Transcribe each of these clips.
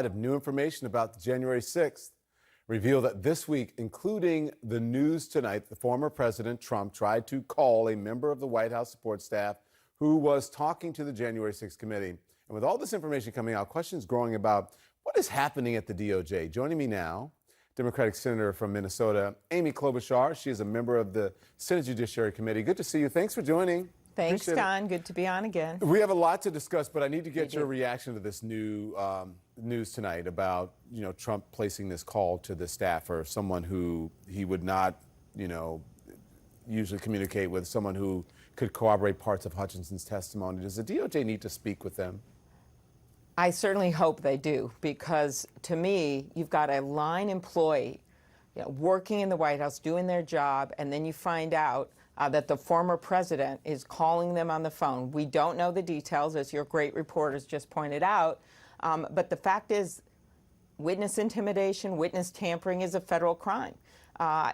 Of new information about the January 6th reveal that this week, including the news tonight, the former President Trump tried to call a member of the White House support staff who was talking to the January 6th committee. And with all this information coming out, questions growing about what is happening at the DOJ. Joining me now, Democratic Senator from Minnesota, Amy Klobuchar. She is a member of the Senate Judiciary Committee. Good to see you. Thanks for joining. Thanks, Don. Good to be on again. We have a lot to discuss, but I need to get your reaction to this new news tonight about, Trump placing this call to the staffer, someone who he would not, usually communicate with, someone who could corroborate parts of Hutchinson's testimony. Does the DOJ need to speak with them? I certainly hope they do, because to me, you've got a line employee working in the White House, doing their job, and then you find out that the former president is calling them on the phone. We don't know the details, as your great reporters just pointed out, but the fact is witness intimidation, witness tampering is a federal crime.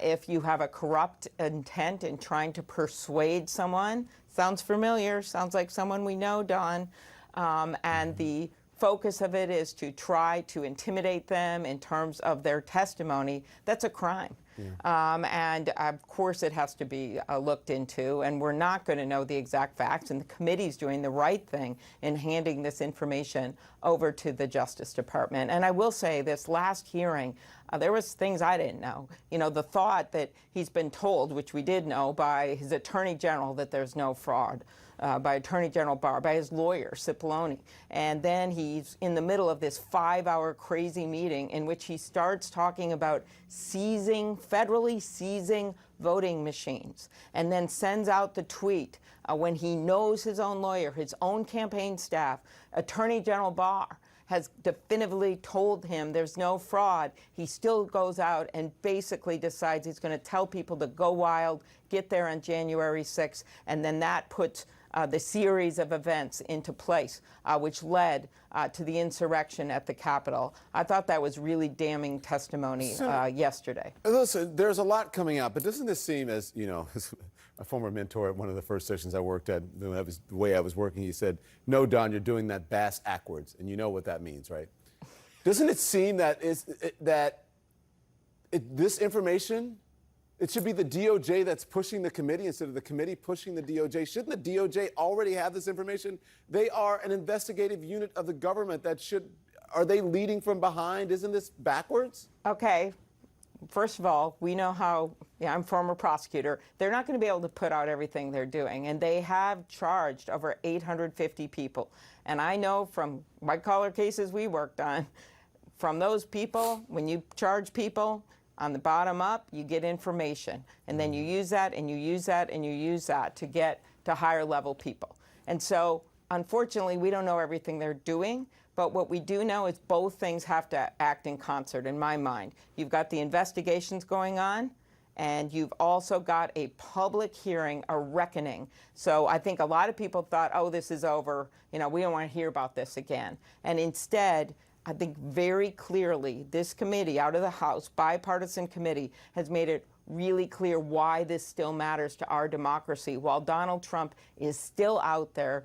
If you have a corrupt intent in trying to persuade someone, sounds familiar, sounds like someone we know, Don, and the focus of it is to try to intimidate them in terms of their testimony, that's a crime. And of course it has to be looked into, and we're not going to know the exact facts, and the committee's doing the right thing in handing this information over to the Justice Department. And I will say, this last hearing, there was things I didn't know. The thought that he's been told, which we did know, by his Attorney General that there's no fraud, by Attorney General Barr, by his lawyer, Cipollone. And then he's in the middle of this 5-hour crazy meeting in which he starts talking about federally seizing voting machines, and then sends out the tweet when he knows his own lawyer, his own campaign staff, Attorney General Barr, has definitively told him there's no fraud. He still goes out and basically decides he's going to tell people to go wild, get there on January 6th, and then that puts the series of events into place, which led to the insurrection at the Capitol. I thought that was really damning testimony yesterday. Listen, there's a lot coming out, but doesn't this seem, as as a former mentor at one of the first sessions I worked at, the way I was working, he said, "No, Don, you're doing that bass backwards," and you know what that means, right? Doesn't it seem that this information, it should be the DOJ that's pushing the committee instead of the committee pushing the DOJ? Shouldn't the DOJ already have this information? They are an investigative unit of the government that should. Are they leading from behind? Isn't this backwards? Okay. First of all, we know how, I'm a former prosecutor, they're not going to be able to put out everything they're doing. And they have charged over 850 people. And I know from white-collar cases we worked on, from those people, when you charge people, on the bottom up, you get information, and then you use that, and you use that, and you use that to get to higher level people. And so, unfortunately, we don't know everything they're doing, but what we do know is both things have to act in concert, in my mind. You've got the investigations going on, and you've also got a public hearing, a reckoning. So I think a lot of people thought, oh, this is over, we don't want to hear about this again. And instead, I think very clearly this committee, out of the House, bipartisan committee, has made it really clear why this still matters to our democracy. While Donald Trump is still out there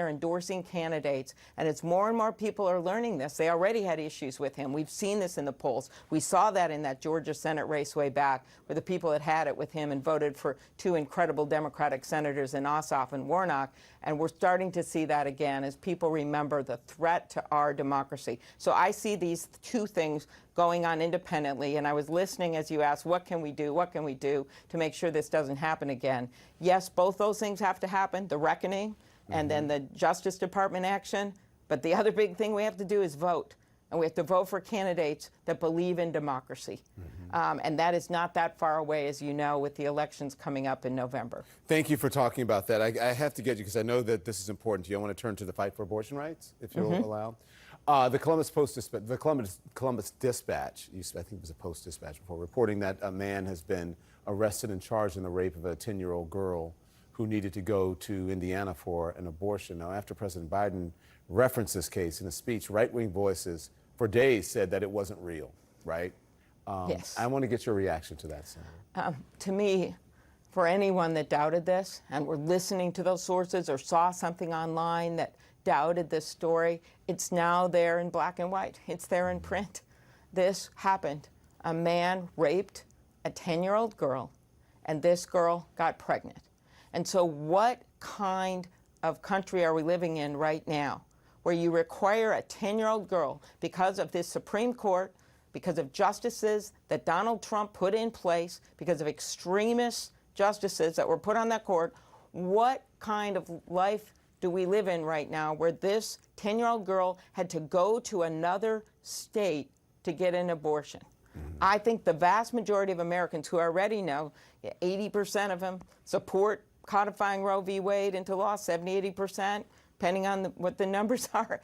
endorsing candidates, and it's more and more people are learning this. They already had issues with him. We've seen this in the polls. We saw that in that Georgia Senate race way back, where the people had it with him and voted for two incredible Democratic senators in Ossoff and Warnock. And we're starting to see that again as people remember the threat to our democracy. So I see these two things going on independently, and I was listening as you asked, what can we do to make sure this doesn't happen again? Yes, both those things have to happen, the reckoning and then the Justice Department action, but the other big thing we have to do is vote. And we have to vote for candidates that believe in democracy. And that is not that far away, as you know, with the elections coming up in November. Thank you for talking about that. I have to get you, because I know that this is important to you. I want to turn to the fight for abortion rights, if you'll allow. The Columbus Dispatch, I think it was a Post-Dispatch before, reporting that a man has been arrested and charged in the rape of a 10-year-old girl who needed to go to Indiana for an abortion. Now, after President Biden referenced this case in a speech, right-wing voices for days said that it wasn't real, right? Yes. I want to get your reaction to that, Senator. To me, for anyone that doubted this and were listening to those sources or saw something online that doubted this story, it's now there in black and white. It's there in print. This happened. A man raped a 10-year-old girl, and this girl got pregnant. And so what kind of country are we living in right now where you require a 10-year-old girl, because of this Supreme Court, because of justices that Donald Trump put in place, because of extremist justices that were put on that court, what kind of life do we live in right now where this 10-year-old girl had to go to another state to get an abortion? I think the vast majority of Americans who already know, 80% of them support codifying Roe v. Wade into law, 70, 80%, depending on what the numbers are.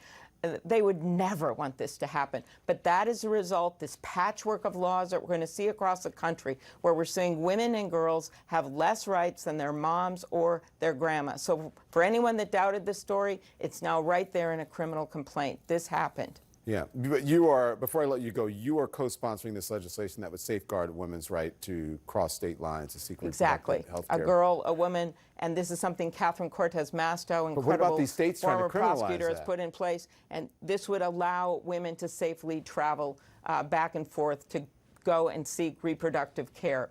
They would never want this to happen. But that is a result, this patchwork of laws that we're going to see across the country, where we're seeing women and girls have less rights than their moms or their grandma. So for anyone that doubted this story, it's now right there in a criminal complaint. This happened. Yeah, but you are, before I let you go, you are co-sponsoring this legislation that would safeguard women's right to cross state lines to seek Exactly. health A care. girl, a woman, and this is something Catherine Cortez Masto, But what about incredible these states trying to former prosecutor, criminalize has that? put in place, and this would allow women to safely travel back and forth to go and seek reproductive care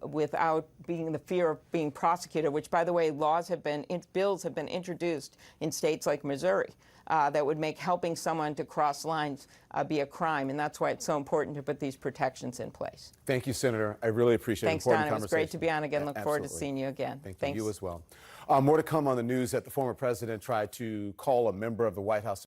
without being the fear of being prosecuted, which, by the way, bills have been introduced in states like Missouri that would make helping someone to cross lines be a crime, and that's why it's so important to put these protections in place. Thank you, Senator. I really appreciate it. Thanks, Important Don. It was great to conversation. be on again. Yeah, Look forward to absolutely. seeing you again. Thank you. Thanks. You as well. More to come on the news that the former president tried to call a member of the White House